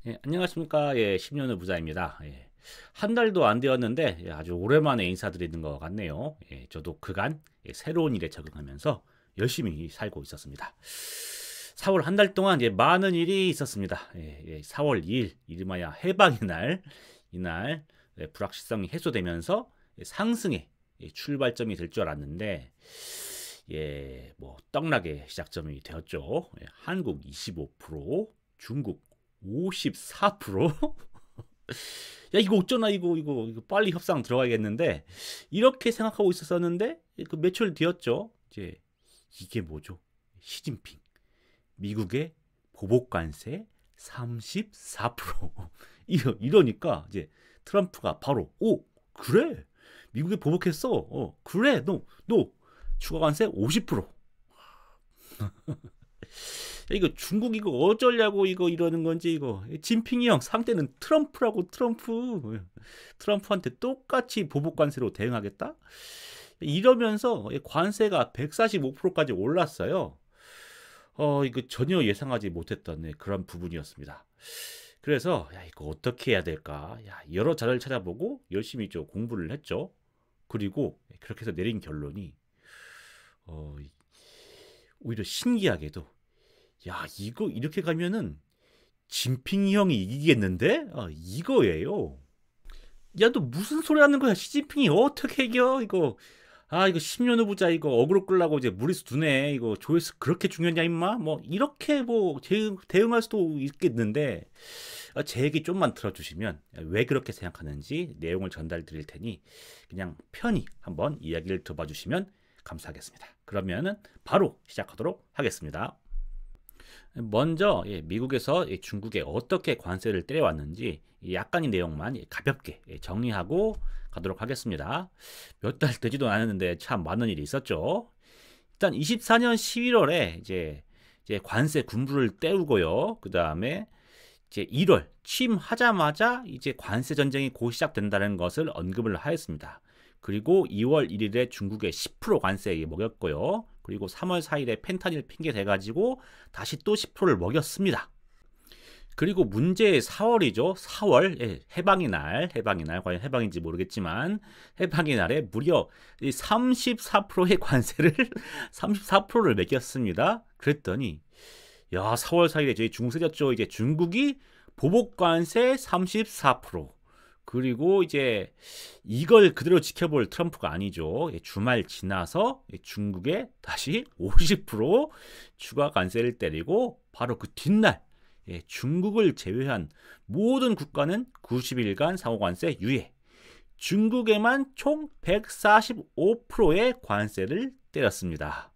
예, 안녕하십니까. 예, 10년 후 부자입니다. 예, 한 달도 안 되었는데 아주 오랜만에 인사드리는 것 같네요. 예, 저도 그간 새로운 일에 적응하면서 열심히 살고 있었습니다. 4월 한 달 동안 많은 일이 있었습니다. 4월 2일 이름하여 해방의 날, 이날 불확실성이 해소되면서 상승의 출발점이 될 줄 알았는데 뭐 떡락의 시작점이 되었죠. 한국 25%, 중국 54%? 야, 이거 어쩌나, 이거 빨리 협상 들어가야겠는데, 이렇게 생각하고 있었었는데, 그 며칠 뒤였죠. 이게 뭐죠? 시진핑. 미국의 보복 관세 34%. 이러니까, 트럼프가 바로, 그래. 미국에 보복했어. 그래. 너, 추가 관세 50%. 이거 중국 이거 어쩌려고 이거 이러는 건지 이거 진핑이 형 상대는 트럼프라고 트럼프한테 똑같이 보복 관세로 대응하겠다 이러면서 관세가 145%까지 올랐어요. 이거 전혀 예상하지 못했던 그런 부분이었습니다. 그래서 야 이거 어떻게 해야 될까 여러 자료를 찾아보고 열심히 좀 공부를 했죠. 그리고 그렇게 해서 내린 결론이 오히려 신기하게도 야 이거 이렇게 가면은 진핑이 형이 이기겠는데? 이거예요. 야 너 무슨 소리 하는 거야? 시진핑이 어떻게 이겨? 이거 10년 후보자 이거 어그로 끌라고 이제 무리수 두네. 이거 조회수 그렇게 중요하냐 임마? 뭐 이렇게 뭐 대응할 수도 있겠는데 제 얘기 좀만 들어주시면 왜 그렇게 생각하는지 내용을 전달 드릴 테니 그냥 편히 한번 이야기를 들어봐 주시면 감사하겠습니다. 그러면은 바로 시작하도록 하겠습니다. 먼저 미국에서 중국에 어떻게 관세를 때려왔는지 약간의 내용만 가볍게 정리하고 가도록 하겠습니다. 몇 달 되지도 않았는데 참 많은 일이 있었죠. 일단 24년 11월에 이제 관세 군부를 때우고요. 그 다음에 이제 1월 취임하자마자 이제 관세 전쟁이 곧 시작된다는 것을 언급을 하였습니다. 그리고 2월 1일에 중국에 10% 관세 먹였고요. 그리고 3월 4일에 펜타닐 핑계 대가지고 다시 또 10%를 먹였습니다. 그리고 문제의 4월이죠. 4월 해방의 날 과연 해방인지 모르겠지만 해방의 날에 무려 34%의 관세를 34%를 매겼습니다. 그랬더니 야 4월 4일에 저희 중국 세졌죠. 이제 중국이 보복 관세 34%. 그리고 이제 이걸 그대로 지켜볼 트럼프가 아니죠. 주말 지나서 중국에 다시 50% 추가 관세를 때리고 바로 그 뒷날 중국을 제외한 모든 국가는 90일간 상호관세 유예. 중국에만 총 145%의 관세를 때렸습니다.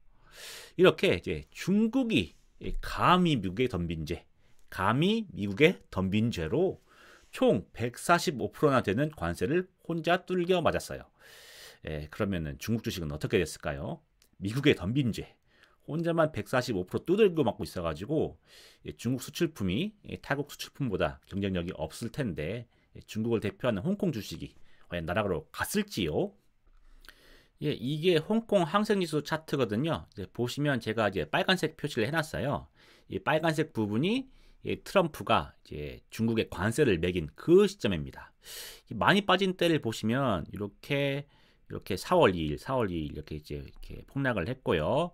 이렇게 이제 중국이 감히 미국에 덤빈 죄로 총 145%나 되는 관세를 혼자 뚫겨 맞았어요. 그러면은 중국 주식은 어떻게 됐을까요? 미국에 덤빈 죄. 혼자만 145% 두들겨 맞고 있어가지고 중국 수출품이 타국 수출품보다 경쟁력이 없을 텐데 중국을 대표하는 홍콩 주식이 과연 나락으로 갔을지요? 이게 홍콩 항생지수 차트거든요. 보시면 제가 이제 빨간색 표시를 해놨어요. 이 빨간색 부분이 트럼프가 이제 중국에 관세를 매긴 그 시점입니다. 많이 빠진 때를 보시면 이렇게 4월 2일 이렇게 폭락을 했고요.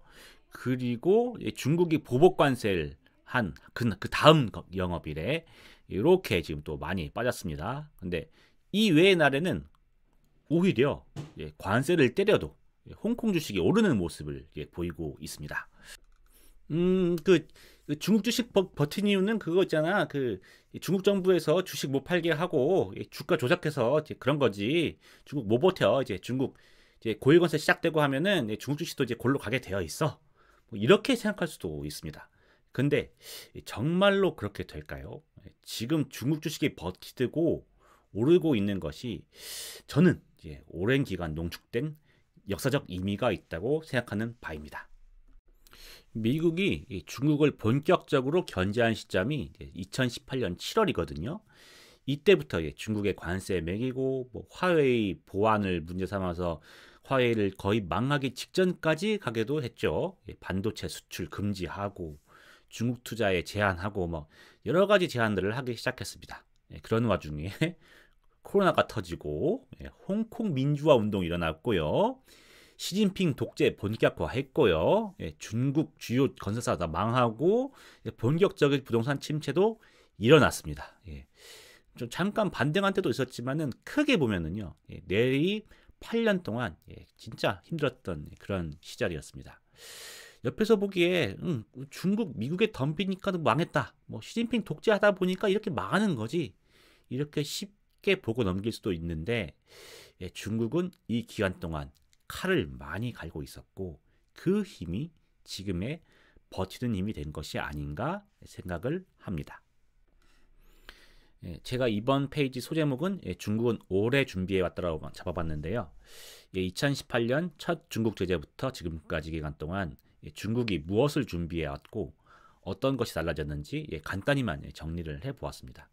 그리고 중국이 보복 관세를 한 그 다음 영업일에 이렇게 지금 또 많이 빠졌습니다. 근데 이 외의 날에는 오히려 관세를 때려도 홍콩 주식이 오르는 모습을 보이고 있습니다. 그 중국 주식 버틴 이유는 그거 있잖아. 그 중국 정부에서 주식 못 팔게 하고 주가 조작해서 그런 거지. 중국 못 버텨. 이제 중국 고유 관세 시작되고 하면은 중국 주식도 이제 골로 가게 되어 있어. 뭐 이렇게 생각할 수도 있습니다. 근데 정말로 그렇게 될까요? 지금 중국 주식이 버티고 오르고 있는 것이 저는 오랜 기간 농축된 역사적 의미가 있다고 생각하는 바입니다. 미국이 중국을 본격적으로 견제한 시점이 2018년 7월이거든요. 이때부터 중국의 관세 매기고 뭐 화웨이 보안을 문제 삼아서 화웨이를 거의 망하기 직전까지 가게도 했죠. 반도체 수출 금지하고 중국 투자에 제한하고 뭐 여러 가지 제한들을 하기 시작했습니다. 그런 와중에 코로나가 터지고 홍콩 민주화 운동이 일어났고요. 시진핑 독재 본격화했고요. 중국 주요 건설사 다 망하고 본격적인 부동산 침체도 일어났습니다. 좀 잠깐 반등한 때도 있었지만은 크게 보면은요, 내리 8년 동안 진짜 힘들었던 그런 시절이었습니다. 옆에서 보기에 중국 미국에 덤비니까 망했다. 뭐 시진핑 독재하다 보니까 이렇게 망하는 거지. 이렇게 쉽게 보고 넘길 수도 있는데 중국은 이 기간 동안 칼을 많이 갈고 있었고 그 힘이 지금의 버티는 힘이 된 것이 아닌가 생각을 합니다. 제가 이번 페이지 소제목은 중국은 오래 준비해 왔다라고 잡아봤는데요. 2018년 첫 중국 제재부터 지금까지 기간 동안 중국이 무엇을 준비해 왔고 어떤 것이 달라졌는지 간단히만 정리를 해보았습니다.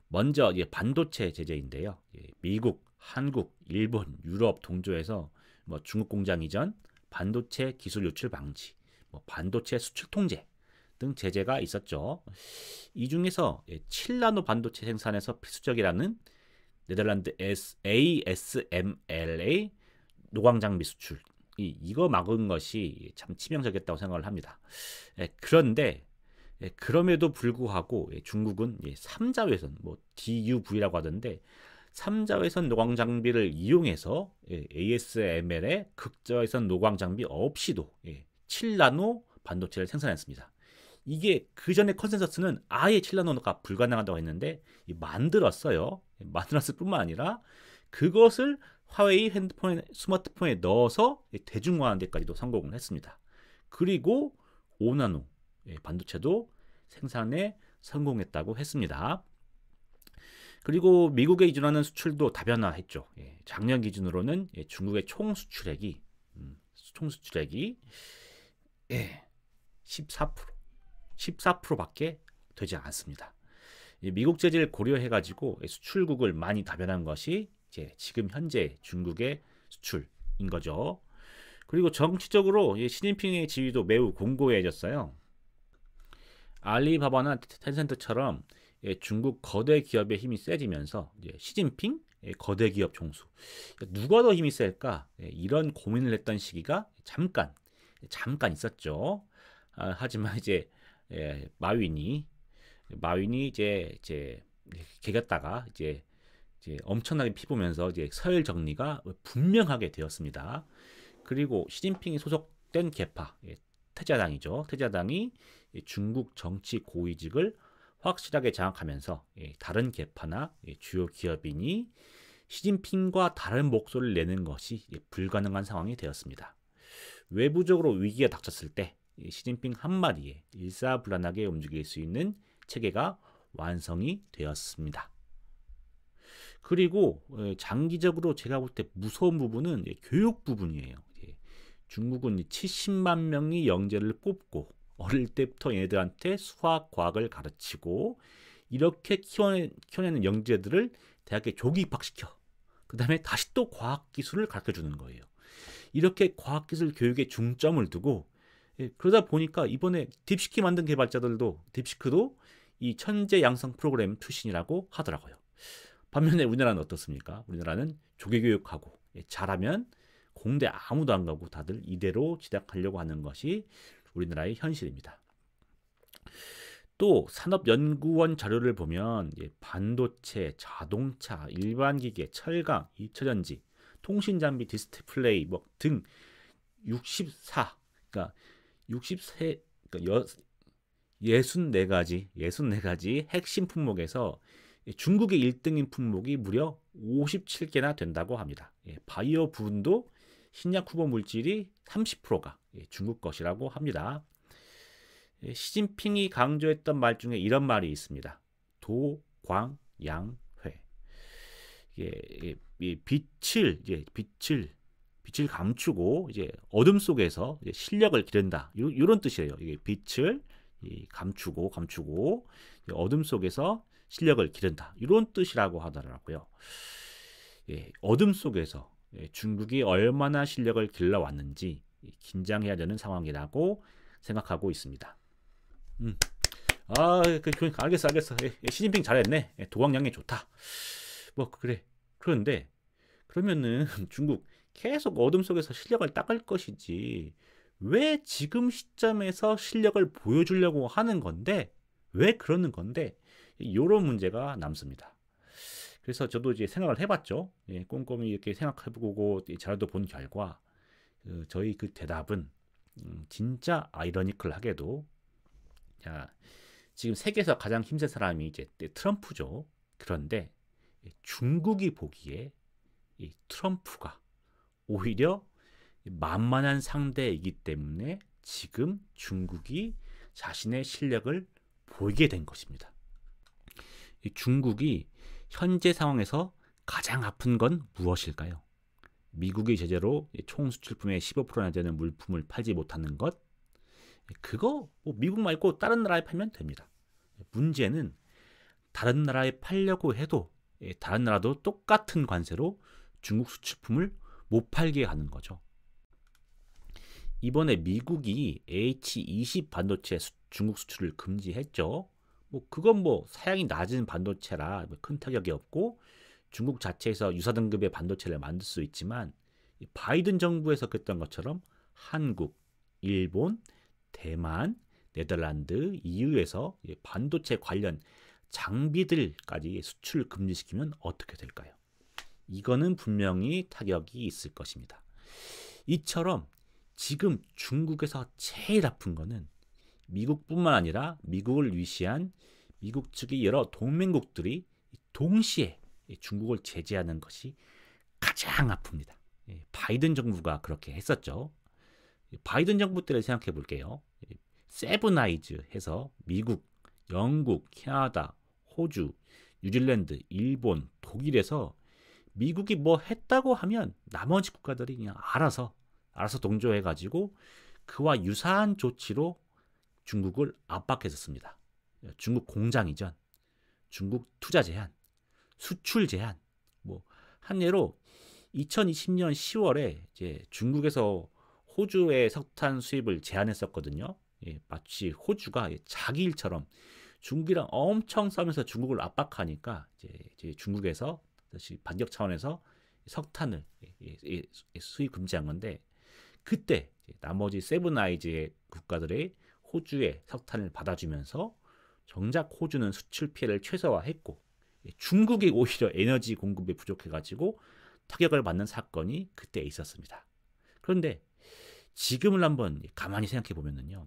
먼저 반도체 제재인데요. 미국, 한국, 일본, 유럽 동조에서 뭐 중국 공장 이전, 반도체 기술 유출 방지, 뭐 반도체 수출 통제 등 제재가 있었죠. 이 중에서 7나노 반도체 생산에서 필수적이라는 네덜란드 ASML의 노광 장비 수출 이거 막은 것이 참 치명적이었다고 생각을 합니다. 그런데 그럼에도 불구하고 중국은 3자외선 뭐 DUV라고 하던데 3자외선 노광 장비를 이용해서 ASML의 극저외선 노광 장비 없이도 7나노 반도체를 생산했습니다. 이게 그 전에 컨센서스는 아예 7나노가 불가능하다고 했는데 만들었어요. 만들었을 뿐만 아니라 그것을 화웨이 스마트폰에 넣어서 대중화하는 데까지도 성공을 했습니다. 그리고 5나노 반도체도 생산에 성공했다고 했습니다. 그리고 미국에 이전하는 수출도 다변화했죠. 작년 기준으로는 중국의 총 수출액이 14%밖에 되지 않습니다. 미국 제재를 고려해가지고 수출국을 많이 다변한 것이 지금 현재 중국의 수출인 거죠. 그리고 정치적으로 시진핑의 지위도 매우 공고해졌어요. 알리바바나 텐센트처럼 중국 거대 기업의 힘이 세지면서 시진핑 거대 기업 총수 누가 더 힘이 셀까 이런 고민을 했던 시기가 잠깐 있었죠. 하지만 이제 마윈이 이제 개겼다가 이제 엄청나게 피보면서 이제 서열 정리가 분명하게 되었습니다. 그리고 시진핑이 소속된 계파 태자당이죠. 태자당이 중국 정치 고위직을 확실하게 장악하면서 다른 계파나 주요 기업인이 시진핑과 다른 목소리를 내는 것이 불가능한 상황이 되었습니다. 외부적으로 위기가 닥쳤을 때 시진핑 한마디에 일사불란하게 움직일 수 있는 체계가 완성이 되었습니다. 그리고 장기적으로 제가 볼 때 무서운 부분은 교육 부분이에요. 중국은 70만 명이 영재를 뽑고 어릴 때부터 얘네들한테 수학, 과학을 가르치고 이렇게 키워내는 영재들을 대학에 조기 입학시켜 그 다음에 다시 또 과학기술을 가르쳐주는 거예요. 이렇게 과학기술 교육에 중점을 두고 그러다 보니까 이번에 딥시크 만든 개발자들도 딥시크도 이 천재 양성 프로그램 출신이라고 하더라고요. 반면에 우리나라는 어떻습니까? 우리나라는 조기교육하고 잘하면 공대 아무도 안 가고 다들 이대로 진학하려고 하는 것이 우리나라의 현실입니다. 또 산업연구원 자료를 보면 반도체, 자동차, 일반기계, 철강, 2차전지, 통신장비, 디스플레이 등 64가지 핵심 품목에서 중국의 1등인 품목이 무려 57개나 된다고 합니다. 바이오 부분도 신약 후보 물질이 30%가 중국 것이라고 합니다. 시진핑이 강조했던 말 중에 이런 말이 있습니다. 도광양회. 빛을 감추고 어둠 속에서 실력을 기른다. 이런 뜻이에요. 이게 빛을 감추고 어둠 속에서 실력을 기른다. 이런 뜻이라고 하더라고요. 어둠 속에서 중국이 얼마나 실력을 길러왔는지 긴장해야 되는 상황이라고 생각하고 있습니다. 음. 알겠어. 시진핑 잘했네. 도광양이 좋다. 뭐 그래. 그런데 그러면은 중국 계속 어둠 속에서 실력을 닦을 것이지. 왜 지금 시점에서 실력을 보여주려고 하는 건데? 왜 그러는 건데? 이런 문제가 남습니다. 그래서 저도 이제 생각을 해봤죠. 꼼꼼히 이렇게 생각해보고 자료도 본 결과 저희 그 대답은 진짜 아이러니컬하게도 자, 지금 세계에서 가장 힘센 사람이 이제 트럼프죠. 그런데 중국이 보기에 이 트럼프가 오히려 만만한 상대이기 때문에 지금 중국이 자신의 실력을 보이게 된 것입니다. 이 중국이 현재 상황에서 가장 아픈 건 무엇일까요? 미국의 제재로 총 수출품의 15%나 되는 물품을 팔지 못하는 것? 그거 뭐 미국 말고 다른 나라에 팔면 됩니다. 문제는 다른 나라에 팔려고 해도 다른 나라도 똑같은 관세로 중국 수출품을 못 팔게 하는 거죠. 이번에 미국이 H20 반도체 중국 수출을 금지했죠. 뭐 그건 뭐 사양이 낮은 반도체라 큰 타격이 없고 중국 자체에서 유사 등급의 반도체를 만들 수 있지만 바이든 정부에서 그랬던 것처럼 한국, 일본, 대만, 네덜란드, EU에서 반도체 관련 장비들까지 수출을 금지시키면 어떻게 될까요? 이거는 분명히 타격이 있을 것입니다. 이처럼 지금 중국에서 제일 아픈 거는 미국뿐만 아니라 미국을 위시한 미국 측의 여러 동맹국들이 동시에 중국을 제재하는 것이 가장 아픕니다. 바이든 정부가 그렇게 했었죠. 바이든 정부 때를 생각해 볼게요. 세븐 아이즈 해서 미국, 영국, 캐나다, 호주, 뉴질랜드, 일본, 독일에서 미국이 뭐 했다고 하면 나머지 국가들이 그냥 알아서 동조해가지고 그와 유사한 조치로 중국을 압박했었습니다. 중국 공장 이전, 중국 투자 제한, 수출 제한, 뭐 한 예로 2020년 10월에 이제 중국에서 호주의 석탄 수입을 제한했었거든요. 마치 호주가 자기 일처럼 중국이랑 엄청 싸우면서 중국을 압박하니까 이제 중국에서 다시 반격 차원에서 석탄을 수입 금지한 건데 그때 나머지 세븐 아이즈의 국가들의 호주의 석탄을 받아주면서 정작 호주는 수출 피해를 최소화했고 중국이 오히려 에너지 공급이 부족해가지고 타격을 받는 사건이 그때 있었습니다. 그런데 지금을 한번 가만히 생각해 보면요,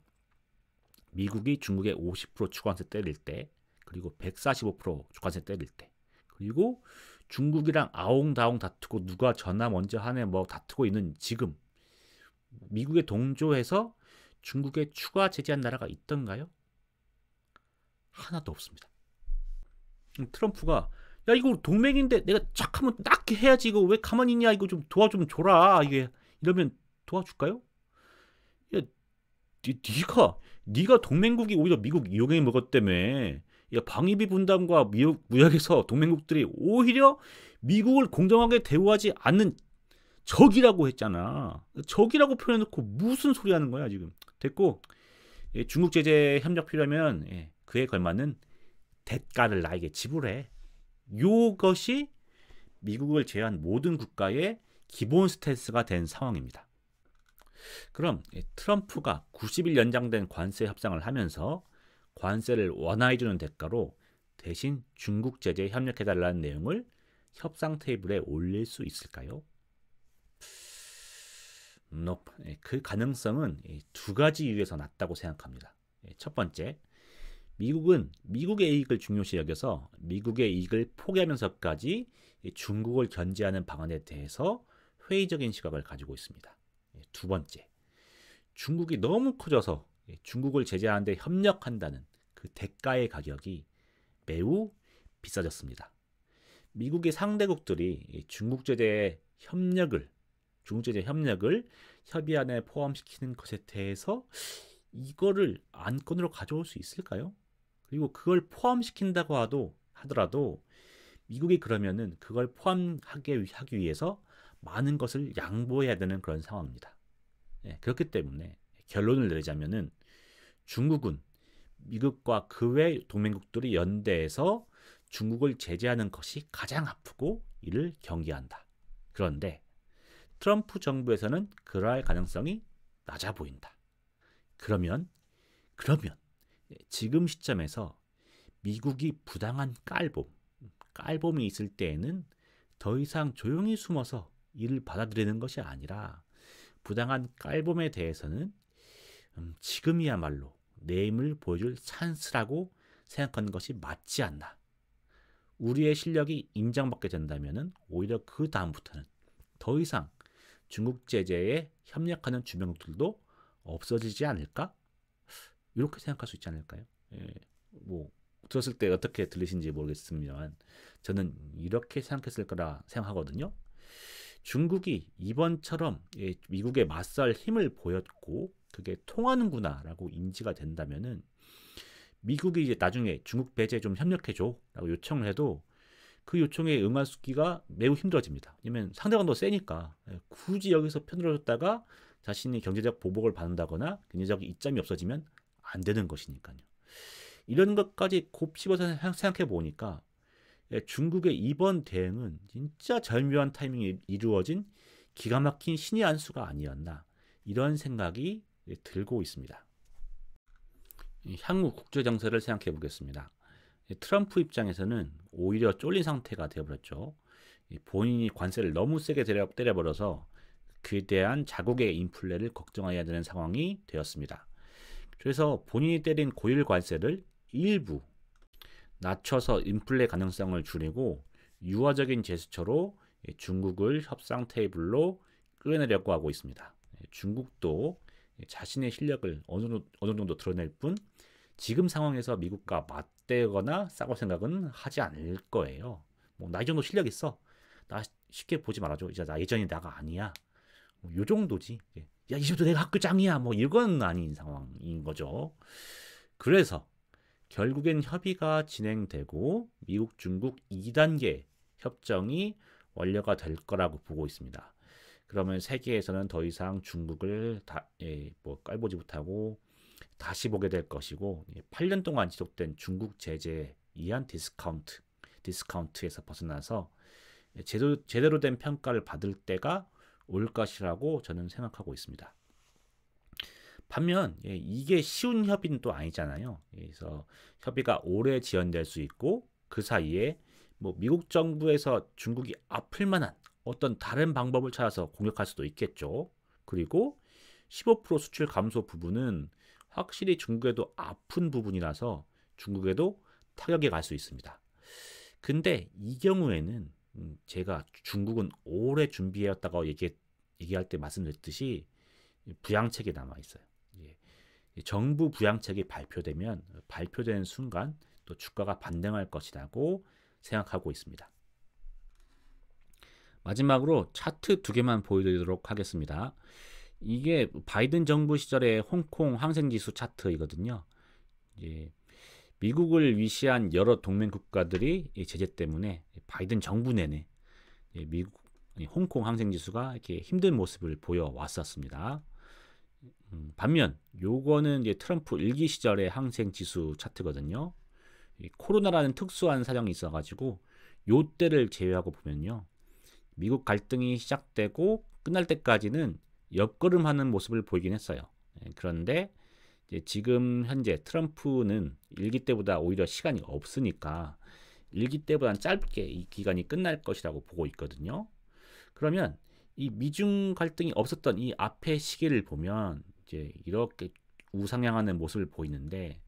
미국이 중국에 50% 추가세 때릴 때, 그리고 145% 추가세 때릴 때, 그리고 중국이랑 아웅다웅 다투고 누가 전화 먼저 하네 뭐 다투고 있는 지금 미국에 동조해서 중국에 추가 제재한 나라가 있던가요? 하나도 없습니다. 트럼프가 야 이거 동맹인데 내가 착하면 낫게 해야지 이거 왜 가만히 있냐 이거 좀 도와 좀 줘라 이게 이러면 도와줄까요? 야 네가 동맹국이 오히려 미국 이용해 먹었다며. 야 방위비 분담과 무역에서 동맹국들이 오히려 미국을 공정하게 대우하지 않는 적이라고 했잖아. 적이라고 표현해놓고 무슨 소리 하는 거야 지금. 됐고 중국 제재 협력 필요하면 그에 걸맞는 대가를 나에게 지불해. 이것이 미국을 제외한 모든 국가의 기본 스탠스가 된 상황입니다. 그럼 트럼프가 90일 연장된 관세 협상을 하면서 관세를 완화해주는 대가로 대신 중국 제재에 협력해달라는 내용을 협상 테이블에 올릴 수 있을까요? 그 가능성은 두 가지 이유에서 낮다고 생각합니다. 첫 번째, 미국은 미국의 이익을 중요시 여겨서 미국의 이익을 포기하면서까지 중국을 견제하는 방안에 대해서 회의적인 시각을 가지고 있습니다. 두 번째, 중국이 너무 커져서 중국을 제재하는 데 협력한다는 그 대가의 가격이 매우 비싸졌습니다. 미국의 상대국들이 중국 제재 협력을 협의안에 포함시키는 것에 대해서 이거를 안건으로 가져올 수 있을까요? 그리고 그걸 포함시킨다고 하더라도 미국이 그러면은 그걸 포함하기 위해서 많은 것을 양보해야 되는 그런 상황입니다. 그렇기 때문에 결론을 내리자면은 중국은 미국과 그 외 동맹국들이 연대해서 중국을 제재하는 것이 가장 아프고 이를 경계한다. 그런데 트럼프 정부에서는 그러할 가능성이 낮아 보인다. 그러면 지금 시점에서 미국이 부당한 깔봄이 있을 때에는 더 이상 조용히 숨어서 이를 받아들이는 것이 아니라 부당한 깔봄에 대해서는 지금이야말로 내 힘을 보여줄 찬스라고 생각하는 것이 맞지 않나. 우리의 실력이 인정받게 된다면 오히려 그 다음부터는 더 이상 중국 제재에 협력하는 주변국들도 없어지지 않을까? 이렇게 생각할 수 있지 않을까요? 뭐 들었을 때 어떻게 들리신지 모르겠습니다만 저는 이렇게 생각했을 거라 생각하거든요. 중국이 이번처럼 미국에 맞설 힘을 보였고 그게 통하는구나라고 인지가 된다면은 미국이 이제 나중에 중국 배제에 좀 협력해줘라고 요청을 해도 그 요청에 응하기가 매우 힘들어집니다. 왜냐면 상대방도 세니까 굳이 여기서 편들어줬다가 자신이 경제적 보복을 받는다거나 경제적 이점이 없어지면 안 되는 것이니까요. 이런 것까지 곱씹어서 생각해 보니까 중국의 이번 대응은 진짜 절묘한 타이밍에 이루어진 기가 막힌 신의 한 수가 아니었나 이런 생각이 들고 있습니다. 향후 국제 정세를 생각해 보겠습니다. 트럼프 입장에서는 오히려 쫄린 상태가 되어버렸죠. 본인이 관세를 너무 세게 때려버려서 그에 대한 자국의 인플레를 걱정해야 되는 상황이 되었습니다. 그래서 본인이 때린 고율 관세를 일부 낮춰서 인플레 가능성을 줄이고 유화적인 제스처로 중국을 협상 테이블로 끌어내려고 하고 있습니다. 중국도 자신의 실력을 어느 정도 드러낼 뿐 지금 상황에서 미국과 맞대거나 싸울 생각은 하지 않을 거예요. 뭐 나 이 정도 실력 있어. 나 쉽게 보지 말아줘. 이제 나 예전이 나가 아니야. 요 정도지. 야, 이제부터 내가 학교 짱이야. 뭐 이건 아닌 상황인 거죠. 그래서 결국엔 협의가 진행되고 미국, 중국 2단계 협정이 완료가 될 거라고 보고 있습니다. 그러면 세계에서는 더 이상 중국을 깔보지 못하고 다시 보게 될 것이고 8년 동안 지속된 중국 제재에 의한 디스카운트에서 벗어나서 제대로 된 평가를 받을 때가 올 것이라고 저는 생각하고 있습니다. 반면 이게 쉬운 협의는 또 아니잖아요. 그래서 협의가 오래 지연될 수 있고 그 사이에 뭐 미국 정부에서 중국이 아플 만한 어떤 다른 방법을 찾아서 공격할 수도 있겠죠. 그리고 15% 수출 감소 부분은 확실히 중국에도 아픈 부분이라서 중국에도 타격이 갈 수 있습니다. 근데 이 경우에는 제가 중국은 오래 준비해왔다고 얘기할 때 말씀드렸듯이 부양책이 남아있어요. 정부 부양책이 발표되는 순간 또 주가가 반등할 것이라고 생각하고 있습니다. 마지막으로 차트 2개만 보여드리도록 하겠습니다. 이게 바이든 정부 시절의 홍콩 항생지수 차트이거든요. 미국을 위시한 여러 동맹 국가들이 제재 때문에 바이든 정부 내내 홍콩 항생지수가 이렇게 힘든 모습을 보여왔었습니다. 반면 요거는 이제 트럼프 1기 시절의 항생지수 차트거든요. 코로나라는 특수한 사정이 있어가지고 요 때를 제외하고 보면요. 미국 갈등이 시작되고 끝날 때까지는 옆걸음하는 모습을 보이긴 했어요. 그런데 이제 지금 현재 트럼프는 1기 때보다 오히려 시간이 없으니까 1기 때보다는 짧게 이 기간이 끝날 것이라고 보고 있거든요. 그러면 이 미중 갈등이 없었던 이 앞의 시기를 보면 이제 이렇게 우상향하는 모습을 보이는데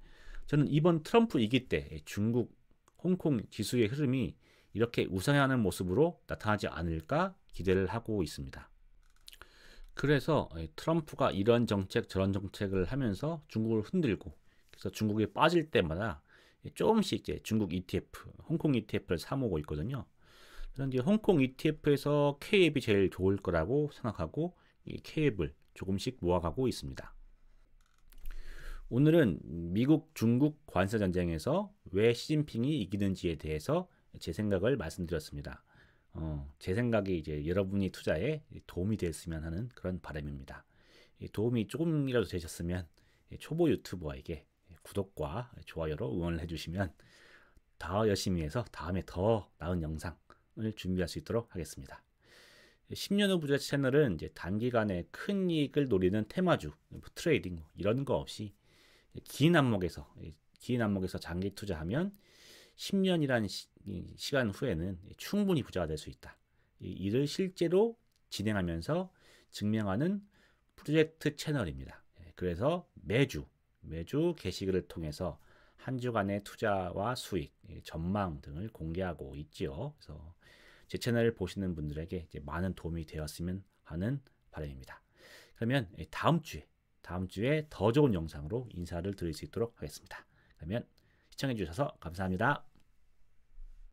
저는 이번 트럼프 2기 때 중국, 홍콩 지수의 흐름이 이렇게 우상향하는 모습으로 나타나지 않을까 기대를 하고 있습니다. 그래서 트럼프가 이런 정책 저런 정책을 하면서 중국을 흔들고 그래서 중국이 빠질 때마다 조금씩 이제 중국 ETF, 홍콩 ETF를 사모으고 있거든요. 그래서 이제 홍콩 ETF에서 K앱이 제일 좋을 거라고 생각하고 이 K앱을 조금씩 모아가고 있습니다. 오늘은 미국, 중국 관세 전쟁에서 왜 시진핑이 이기는지에 대해서 제 생각을 말씀드렸습니다. 제 생각이 이제 여러분이 투자에 도움이 됐으면 하는 그런 바람입니다. 도움이 조금이라도 되셨으면 초보 유튜버에게 구독과 좋아요로 응원을 해주시면 더 열심히 해서 다음에 더 나은 영상을 준비할 수 있도록 하겠습니다. 10년 후 부자 채널은 이제 단기간에 큰 이익을 노리는 테마주, 트레이딩 이런 거 없이 긴 안목에서 장기 투자하면 10년이란 시간 후에는 충분히 부자가 될 수 있다. 이를 실제로 진행하면서 증명하는 프로젝트 채널입니다. 그래서 매주 게시글을 통해서 한 주간의 투자와 수익, 전망 등을 공개하고 있지요. 그래서 제 채널을 보시는 분들에게 이제 많은 도움이 되었으면 하는 바람입니다. 그러면 다음 주에 더 좋은 영상으로 인사를 드릴 수 있도록 하겠습니다. 그러면 시청해 주셔서 감사합니다.